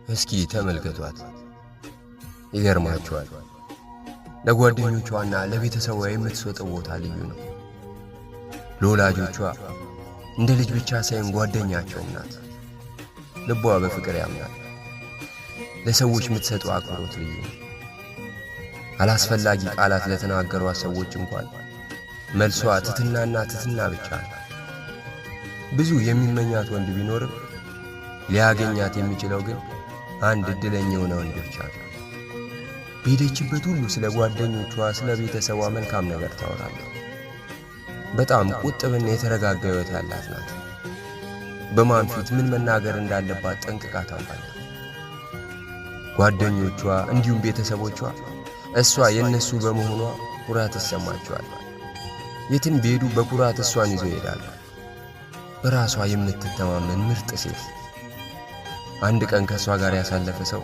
እስኪ ተመልከቷት። ይገርማችኋል። ለጓደኞቿና ለቤተሰቧ የምትሰጠው ቦታ ልዩ ነው። ለወላጆቿ እንደ ልጅ ብቻ ሳይሆን ጓደኛቸውም ናት። ልቧ በፍቅር ያምናል። ለሰዎች የምትሰጠው አክብሮት ልዩ ነው። አላስፈላጊ ቃላት ለተናገሯት ሰዎች እንኳን መልሷ ትትናና ትትና ብቻ ነው። ብዙ የሚመኛት ወንድ ቢኖርም ሊያገኛት የሚችለው ግን አንድ እድለኛ የሆነ ወንድ ብቻ ነው። በሄደችበት ሁሉ ስለ ጓደኞቿ፣ ስለ ቤተሰቧ መልካም ነገር ታወራለች። በጣም ቁጥብና የተረጋጋ ሕይወት ያላት ናት። በማን ፊት ምን መናገር እንዳለባት ጠንቅቃ ታውቃለች። ጓደኞቿ እንዲሁም ቤተሰቦቿ እሷ የነሱ በመሆኗ ኩራት ይሰማቸዋል። የትም ቢሄዱ በኩራት እሷን ይዘው ይሄዳሉ። በራሷ የምትተማመን ምርጥ ሴት። አንድ ቀን ከእሷ ጋር ያሳለፈ ሰው